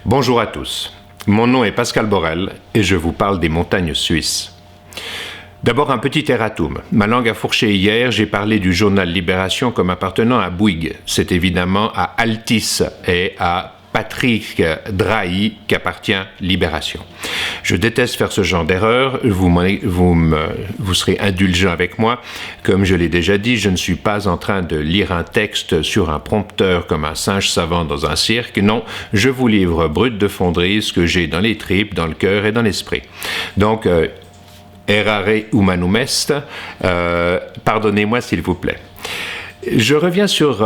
Bonjour à tous, mon nom est Pascal Borel et je vous parle des montagnes suisses. D'abord un petit erratum. Ma langue a fourché hier, j'ai parlé du journal Libération comme appartenant à Bouygues. C'est évidemment à Altis et à Patrick Drahi qu'appartient Libération. Je déteste faire ce genre d'erreur, vous serez indulgent avec moi. Comme je l'ai déjà dit, je ne suis pas en train de lire un texte sur un prompteur comme un singe savant dans un cirque. Non, je vous livre brut de fonderie ce que j'ai dans les tripes, dans le cœur et dans l'esprit. Donc, errare humanum est, pardonnez-moi s'il vous plaît. Je reviens sur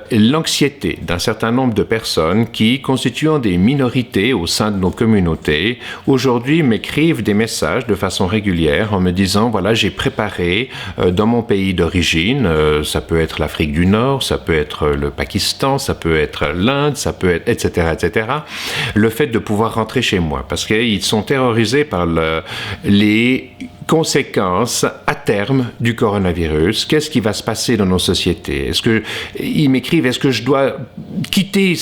l'anxiété d'un certain nombre de personnes qui, constituant des minorités au sein de nos communautés, aujourd'hui m'écrivent des messages de façon régulière en me disant, voilà, j'ai préparé dans mon pays d'origine, ça peut être l'Afrique du Nord, ça peut être le Pakistan, ça peut être l'Inde, ça peut être, etc., le fait de pouvoir rentrer chez moi, parce qu'ils sont terrorisés par les conséquences à terme du coronavirus. Qu'est-ce qui va se passer dans nos sociétés? Ils m'écrivent, est-ce que je dois quitter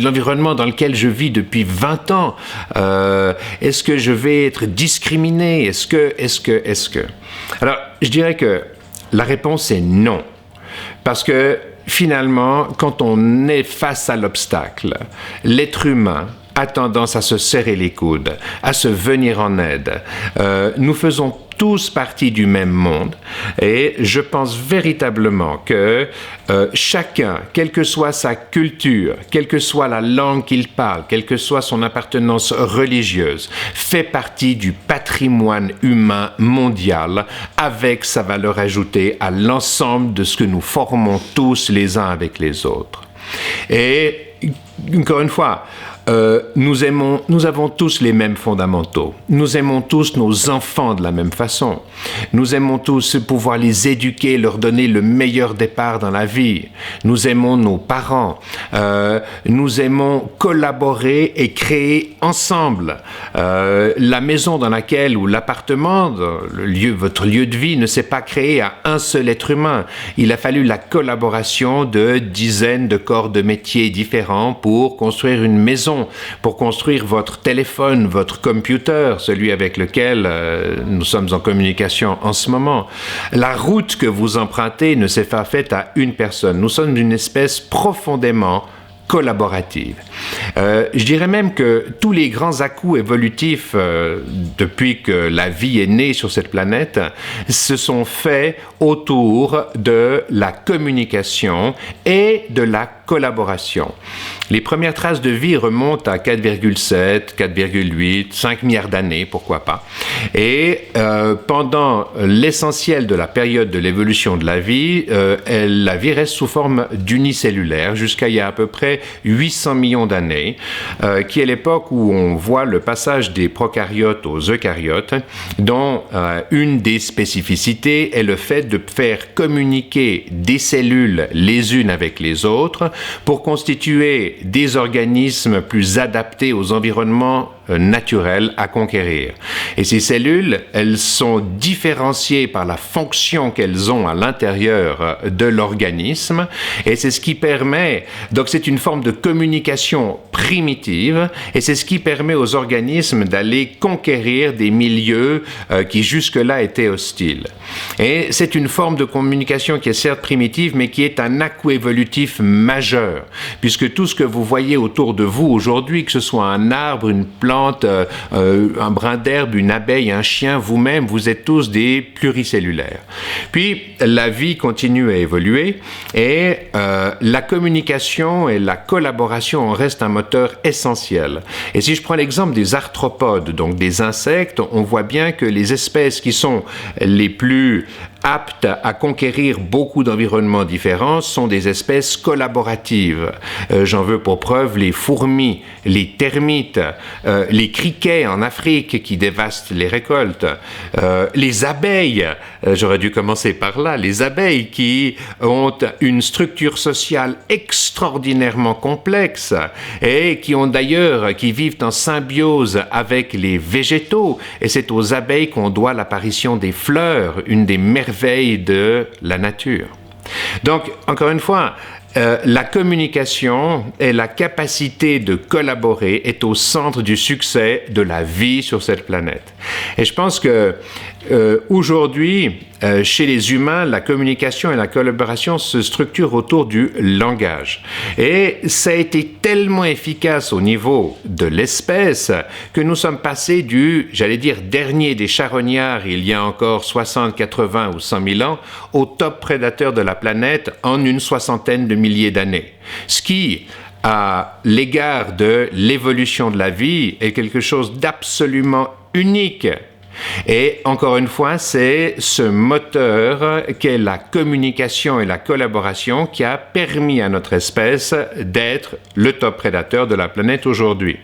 l'environnement dans lequel je vis depuis 20 ans? Est-ce que je vais être discriminé? Est-ce que? Alors, je dirais que la réponse est non. Parce que finalement, quand on est face à l'obstacle, l'être humain a tendance à se serrer les coudes, à se venir en aide. Nous faisons tous partie du même monde et je pense véritablement que chacun, quelle que soit sa culture, quelle que soit la langue qu'il parle, quelle que soit son appartenance religieuse, fait partie du patrimoine humain mondial avec sa valeur ajoutée à l'ensemble de ce que nous formons tous les uns avec les autres. Et encore une fois, nous avons tous les mêmes fondamentaux. Nous aimons tous nos enfants de la même façon. Nous aimons tous pouvoir les éduquer, leur donner le meilleur départ dans la vie. Nous aimons nos parents. Nous aimons collaborer et créer ensemble. La maison dans laquelle, ou l'appartement, votre lieu de vie ne s'est pas créé à un seul être humain. Il a fallu la collaboration de dizaines de corps de métiers différents pour construire une maison, pour construire votre téléphone, votre computer, celui avec lequel nous sommes en communication en ce moment. La route que vous empruntez ne s'est pas faite à une personne. Nous sommes une espèce profondément collaborative. Je dirais même que tous les grands à-coups évolutifs depuis que la vie est née sur cette planète se sont faits autour de la communication et de la collaboration. Les premières traces de vie remontent à 4,7, 4,8, 5 milliards d'années, pourquoi pas. Et pendant l'essentiel de la période de l'évolution de la vie reste sous forme unicellulaire jusqu'à il y a à peu près 800 millions d'années, qui est l'époque où on voit le passage des prokaryotes aux eucaryotes, dont une des spécificités est le fait de faire communiquer des cellules les unes avec les autres pour constituer des organismes plus adaptés aux environnements naturels à conquérir. Et ces cellules, elles sont différenciées par la fonction qu'elles ont à l'intérieur de l'organisme, et c'est ce qui permet, donc c'est une forme de communication primitive, et c'est ce qui permet aux organismes d'aller conquérir des milieux qui jusque-là étaient hostiles. Et c'est une forme de communication qui est certes primitive, mais qui est un à-coup évolutif majeur, puisque tout ce que vous voyez autour de vous aujourd'hui, que ce soit un arbre, une plante, un brin d'herbe, une abeille, un chien, vous-même, vous êtes tous des pluricellulaires. Puis, la vie continue à évoluer et la communication et la collaboration en restent un moteur essentiel. Et si je prends l'exemple des arthropodes, donc des insectes, on voit bien que les espèces qui sont les plus aptes à conquérir beaucoup d'environnements différents sont des espèces collaboratives. J'en veux pour preuve les fourmis, les termites, les criquets en Afrique qui dévastent les récoltes, les abeilles, j'aurais dû commencer par là, les abeilles qui ont une structure sociale extraordinairement complexe et qui vivent en symbiose avec les végétaux, et c'est aux abeilles qu'on doit l'apparition des fleurs, une des merveilles de la nature. Donc, encore une fois, la communication et la capacité de collaborer est au centre du succès de la vie sur cette planète. Et je pense que aujourd'hui, chez les humains, la communication et la collaboration se structurent autour du langage. Et ça a été tellement efficace au niveau de l'espèce que nous sommes passés du, j'allais dire, dernier des charognards il y a encore 60, 80 ou 100 000 ans au top prédateur de la planète en une soixantaine de milliers d'années. Ce qui, à l'égard de l'évolution de la vie, est quelque chose d'absolument unique. Et encore une fois, c'est ce moteur qu'est la communication et la collaboration qui a permis à notre espèce d'être le top prédateur de la planète aujourd'hui.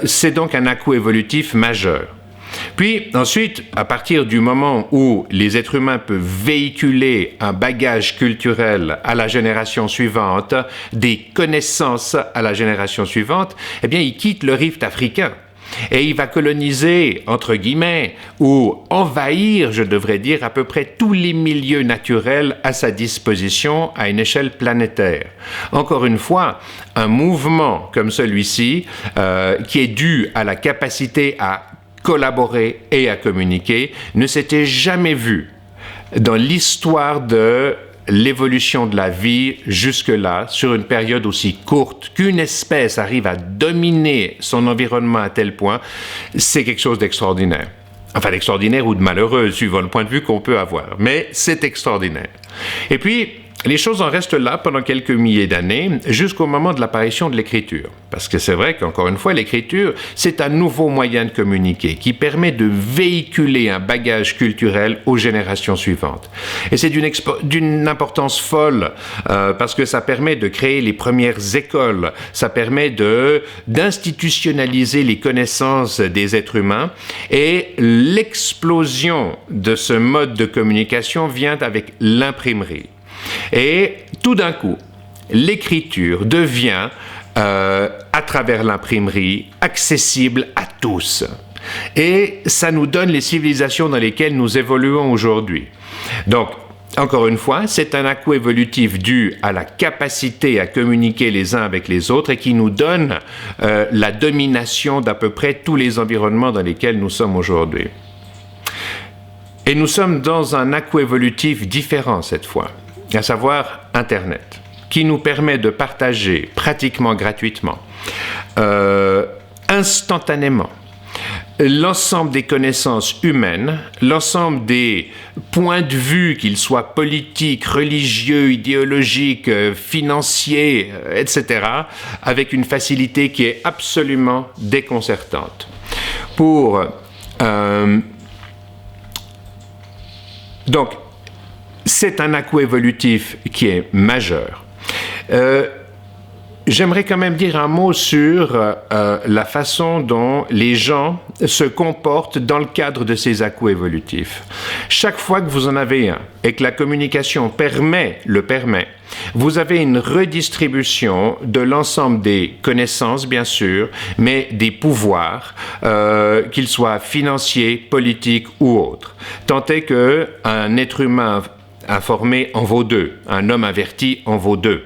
C'est donc un à-coup évolutif majeur. Puis ensuite, à partir du moment où les êtres humains peuvent véhiculer un bagage culturel à la génération suivante, des connaissances à la génération suivante, eh bien, ils quittent le rift africain. Et il va coloniser, entre guillemets, ou envahir, je devrais dire, à peu près tous les milieux naturels à sa disposition à une échelle planétaire. Encore une fois, un mouvement comme celui-ci, qui est dû à la capacité à collaborer et à communiquer, ne s'était jamais vu dans l'histoire de l'évolution de la vie jusque-là, sur une période aussi courte, qu'une espèce arrive à dominer son environnement à tel point, c'est quelque chose d'extraordinaire. Enfin, d'extraordinaire ou de malheureux, suivant le point de vue qu'on peut avoir. Mais c'est extraordinaire. Et puis, les choses en restent là pendant quelques milliers d'années, jusqu'au moment de l'apparition de l'écriture. Parce que c'est vrai qu'encore une fois, l'écriture, c'est un nouveau moyen de communiquer qui permet de véhiculer un bagage culturel aux générations suivantes. Et c'est d'une importance folle, parce que ça permet de créer les premières écoles, ça permet d'institutionnaliser les connaissances des êtres humains, et l'explosion de ce mode de communication vient avec l'imprimerie. Et tout d'un coup, l'écriture devient, à travers l'imprimerie, accessible à tous. Et ça nous donne les civilisations dans lesquelles nous évoluons aujourd'hui. Donc, encore une fois, c'est un à-coup évolutif dû à la capacité à communiquer les uns avec les autres et qui nous donne la domination d'à peu près tous les environnements dans lesquels nous sommes aujourd'hui. Et nous sommes dans un à-coup évolutif différent cette fois, à savoir Internet, qui nous permet de partager pratiquement gratuitement, instantanément, l'ensemble des connaissances humaines, l'ensemble des points de vue, qu'ils soient politiques, religieux, idéologiques, financiers, etc., avec une facilité qui est absolument déconcertante. Donc, c'est un à-coup évolutif qui est majeur. J'aimerais quand même dire un mot sur la façon dont les gens se comportent dans le cadre de ces à-coups évolutifs. Chaque fois que vous en avez un et que la communication le permet, vous avez une redistribution de l'ensemble des connaissances, bien sûr, mais des pouvoirs, qu'ils soient financiers, politiques ou autres. Tant est qu'un être humain informé en vaut deux, un homme averti en vaut deux.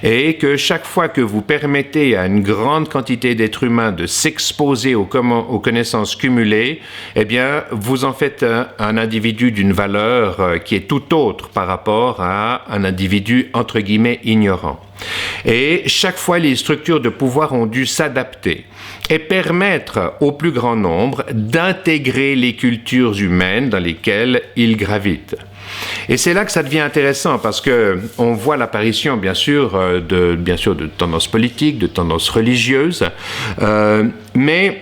Et que chaque fois que vous permettez à une grande quantité d'êtres humains de s'exposer aux connaissances cumulées, eh bien, vous en faites un individu d'une valeur qui est tout autre par rapport à un individu, entre guillemets, ignorant. Et chaque fois, les structures de pouvoir ont dû s'adapter et permettre au plus grand nombre d'intégrer les cultures humaines dans lesquelles ils gravitent. Et c'est là que ça devient intéressant parce que on voit l'apparition, bien sûr, de tendances politiques, de tendances religieuses, mais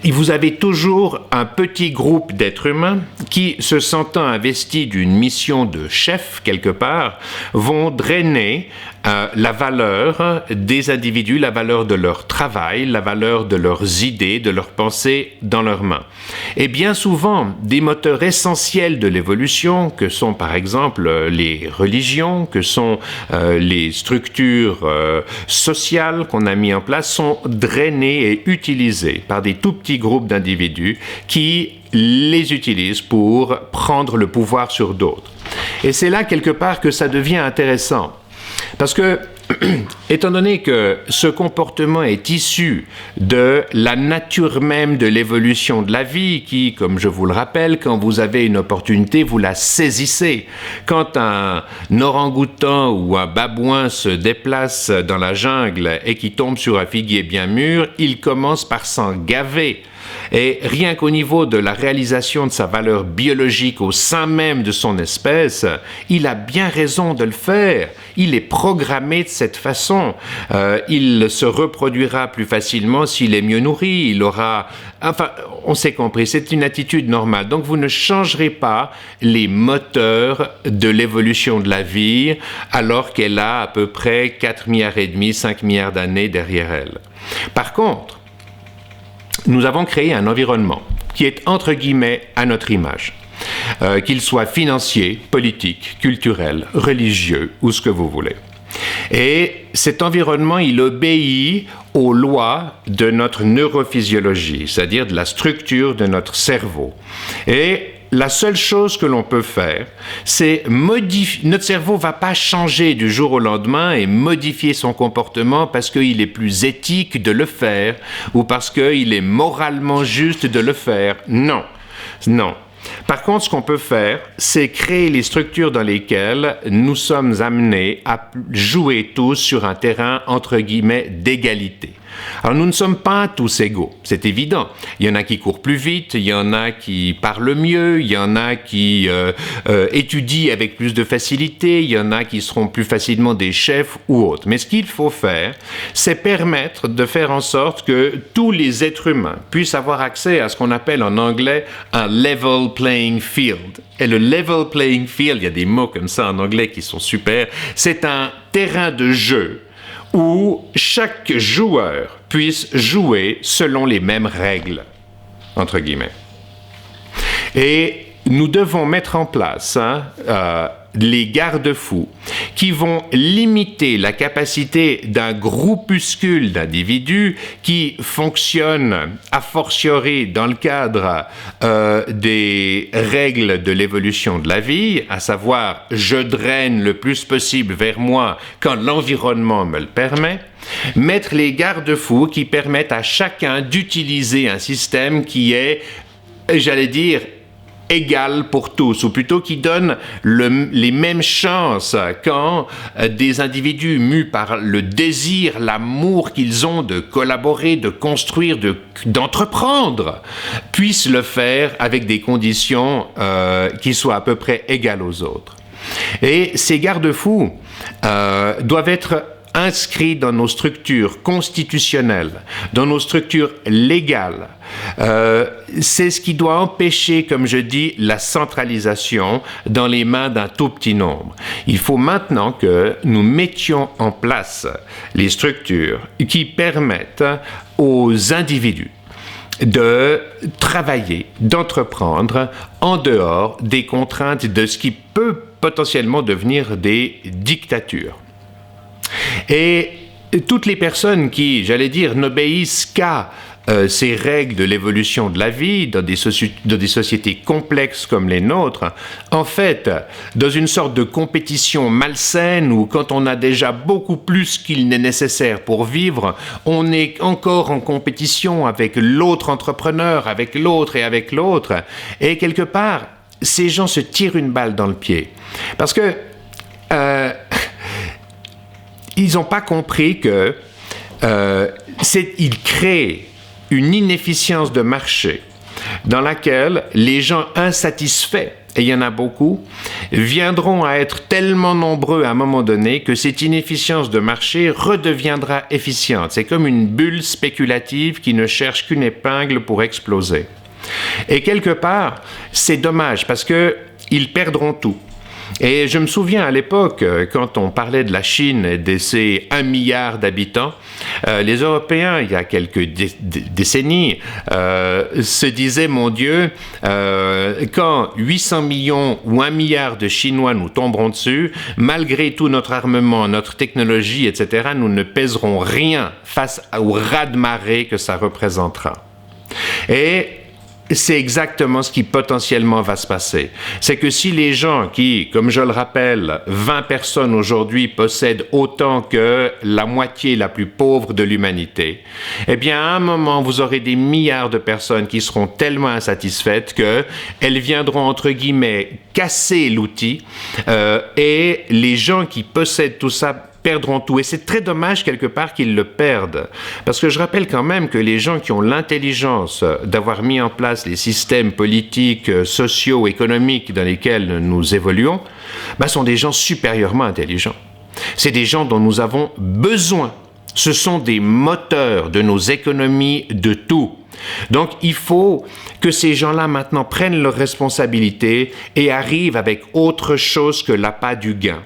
vous avez toujours un petit groupe d'êtres humains qui, se sentant investis d'une mission de chef quelque part, vont drainer la valeur des individus, la valeur de leur travail, la valeur de leurs idées, de leurs pensées dans leurs mains. Et bien souvent, des moteurs essentiels de l'évolution, que sont par exemple les religions, que sont les structures sociales qu'on a mis en place, sont drainés et utilisés par des tout petits groupes d'individus qui les utilisent pour prendre le pouvoir sur d'autres. Et c'est là, quelque part, que ça devient intéressant. Parce que, étant donné que ce comportement est issu de la nature même de l'évolution de la vie, qui, comme je vous le rappelle, quand vous avez une opportunité, vous la saisissez. Quand un orang-outan ou un babouin se déplace dans la jungle et qui tombe sur un figuier bien mûr, il commence par s'en gaver. Et rien qu'au niveau de la réalisation de sa valeur biologique au sein même de son espèce, il a bien raison de le faire. Il est programmé de cette façon. Il se reproduira plus facilement s'il est mieux nourri. Il aura... Enfin, on s'est compris, c'est une attitude normale. Donc, vous ne changerez pas les moteurs de l'évolution de la vie alors qu'elle a à peu près 4 milliards et demi, 5 milliards d'années derrière elle. Par contre, nous avons créé un environnement qui est entre guillemets à notre image, qu'il soit financier, politique, culturel, religieux ou ce que vous voulez. Et cet environnement, il obéit aux lois de notre neurophysiologie, c'est-à-dire de la structure de notre cerveau. Et la seule chose que l'on peut faire, c'est modifier. Notre cerveau ne va pas changer du jour au lendemain et modifier son comportement parce qu'il est plus éthique de le faire ou parce qu'il est moralement juste de le faire. Non, non. Par contre, ce qu'on peut faire, c'est créer les structures dans lesquelles nous sommes amenés à jouer tous sur un terrain, entre guillemets, d'égalité. Alors, nous ne sommes pas tous égaux, c'est évident. Il y en a qui courent plus vite, il y en a qui parlent mieux, il y en a qui étudient avec plus de facilité, il y en a qui seront plus facilement des chefs ou autres. Mais ce qu'il faut faire, c'est permettre de faire en sorte que tous les êtres humains puissent avoir accès à ce qu'on appelle en anglais un level playing field. Et le level playing field, il y a des mots comme ça en anglais qui sont super, c'est un terrain de jeu où chaque joueur puisse jouer selon les mêmes règles, entre guillemets. Et nous devons mettre en place les garde-fous qui vont limiter la capacité d'un groupuscule d'individus qui fonctionnent a fortiori dans le cadre des règles de l'évolution de la vie, à savoir je draine le plus possible vers moi quand l'environnement me le permet, mettre les garde-fous qui permettent à chacun d'utiliser un système qui est, j'allais dire, égal pour tous, ou plutôt qui donne les mêmes chances quand des individus mus par le désir, l'amour qu'ils ont de collaborer, de construire, d'entreprendre, puissent le faire avec des conditions qui soient à peu près égales aux autres. Et ces garde-fous doivent être inscrits dans nos structures constitutionnelles, dans nos structures légales. C'est ce qui doit empêcher, comme je dis, la centralisation dans les mains d'un tout petit nombre. Il faut maintenant que nous mettions en place les structures qui permettent aux individus de travailler, d'entreprendre en dehors des contraintes de ce qui peut potentiellement devenir des dictatures. Et toutes les personnes qui, j'allais dire, n'obéissent qu'à ces règles de l'évolution de la vie dans des sociétés complexes comme les nôtres, en fait, dans une sorte de compétition malsaine où quand on a déjà beaucoup plus qu'il n'est nécessaire pour vivre, on est encore en compétition avec l'autre entrepreneur, avec l'autre et avec l'autre. Et quelque part, ces gens se tirent une balle dans le pied. Parce que ils n'ont pas compris que ils créent une inefficience de marché dans laquelle les gens insatisfaits, et il y en a beaucoup, viendront à être tellement nombreux à un moment donné que cette inefficience de marché redeviendra efficiente. C'est comme une bulle spéculative qui ne cherche qu'une épingle pour exploser. Et quelque part, c'est dommage parce qu'ils perdront tout. Et je me souviens à l'époque, quand on parlait de la Chine et de ses 1 milliard d'habitants, les Européens, il y a quelques décennies, se disaient, mon Dieu, quand 800 millions ou 1 milliard de Chinois nous tomberont dessus, malgré tout notre armement, notre technologie, etc., nous ne pèserons rien face au raz-de-marée que ça représentera. Et c'est exactement ce qui potentiellement va se passer. C'est que si les gens qui, comme je le rappelle, 20 personnes aujourd'hui possèdent autant que la moitié la plus pauvre de l'humanité, eh bien, à un moment, vous aurez des milliards de personnes qui seront tellement insatisfaites qu'elles viendront, entre guillemets, casser l'outil et les gens qui possèdent tout ça perdront tout. Et c'est très dommage quelque part qu'ils le perdent. Parce que je rappelle quand même que les gens qui ont l'intelligence d'avoir mis en place les systèmes politiques, sociaux, économiques dans lesquels nous évoluons, sont des gens supérieurement intelligents. C'est des gens dont nous avons besoin. Ce sont des moteurs de nos économies, de tout. Donc, il faut que ces gens-là maintenant prennent leurs responsabilités et arrivent avec autre chose que l'appât du gain,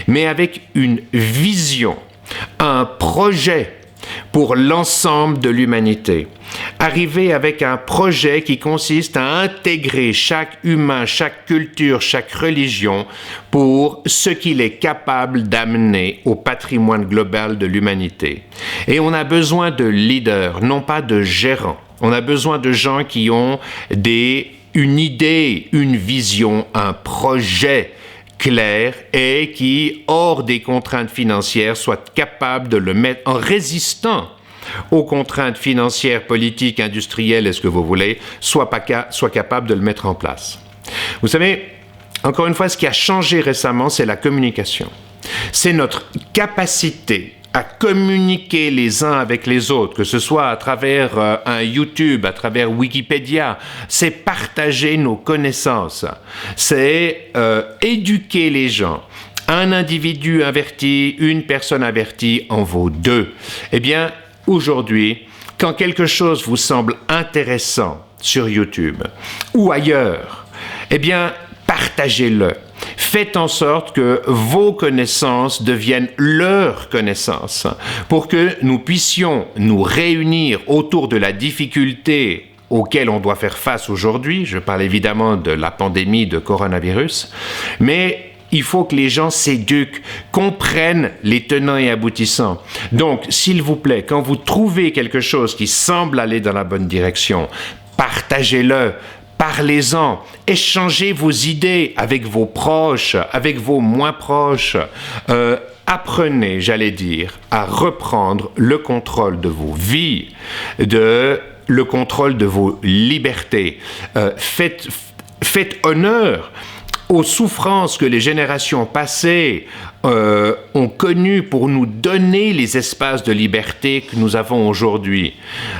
mais avec une vision, un projet pour l'ensemble de l'humanité. Arriver avec un projet qui consiste à intégrer chaque humain, chaque culture, chaque religion pour ce qu'il est capable d'amener au patrimoine global de l'humanité. Et on a besoin de leaders, non pas de gérants. On a besoin de gens qui ont une idée, une vision, un projet clair et qui, hors des contraintes financières, soit capable de le mettre en résistant aux contraintes financières, politiques, industrielles, est-ce que vous voulez, soit capable de le mettre en place. Vous savez, encore une fois, ce qui a changé récemment, c'est la communication. C'est notre capacité à communiquer les uns avec les autres, que ce soit à travers un YouTube, à travers Wikipédia, c'est partager nos connaissances, c'est éduquer les gens. Un individu averti, une personne avertie en vaut deux. Eh bien, aujourd'hui, quand quelque chose vous semble intéressant sur YouTube ou ailleurs, eh bien, partagez-le. Faites en sorte que vos connaissances deviennent leurs connaissances pour que nous puissions nous réunir autour de la difficulté auxquelles on doit faire face aujourd'hui. Je parle évidemment de la pandémie de coronavirus, mais il faut que les gens s'éduquent, comprennent les tenants et aboutissants. Donc, s'il vous plaît, quand vous trouvez quelque chose qui semble aller dans la bonne direction, partagez-le. Parlez-en, échangez vos idées avec vos proches, avec vos moins proches. Apprenez, j'allais dire, à reprendre le contrôle de vos vies, le contrôle de vos libertés. Faites honneur aux souffrances que les générations passées ont connues pour nous donner les espaces de liberté que nous avons aujourd'hui.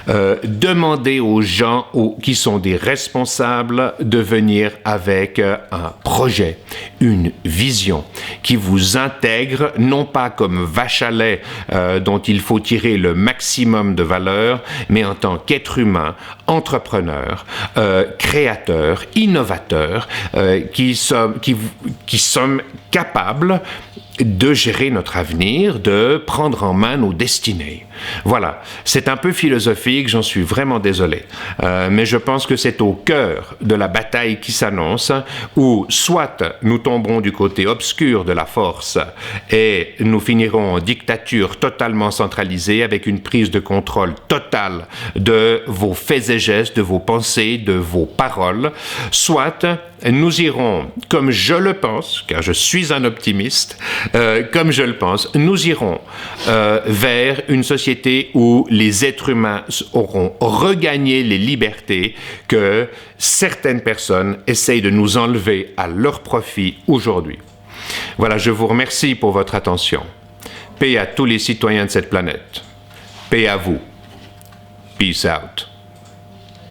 Demandez aux gens qui sont des responsables de venir avec un projet, une vision qui vous intègre, non pas comme vache à lait dont il faut tirer le maximum de valeur, mais en tant qu'être humain, entrepreneur, créateur, innovateur, qui sommes capables de gérer notre avenir, de prendre en main nos destinées. Voilà, c'est un peu philosophique, j'en suis vraiment désolé. Mais je pense que c'est au cœur de la bataille qui s'annonce, où soit nous tomberons du côté obscur de la force et nous finirons en dictature totalement centralisée avec une prise de contrôle totale de vos faits et gestes, de vos pensées, de vos paroles, soit nous irons, comme je le pense, car je suis un optimiste, comme je le pense, nous irons vers une société où les êtres humains auront regagné les libertés que certaines personnes essayent de nous enlever à leur profit aujourd'hui. Voilà, je vous remercie pour votre attention. Paix à tous les citoyens de cette planète. Paix à vous. Peace out.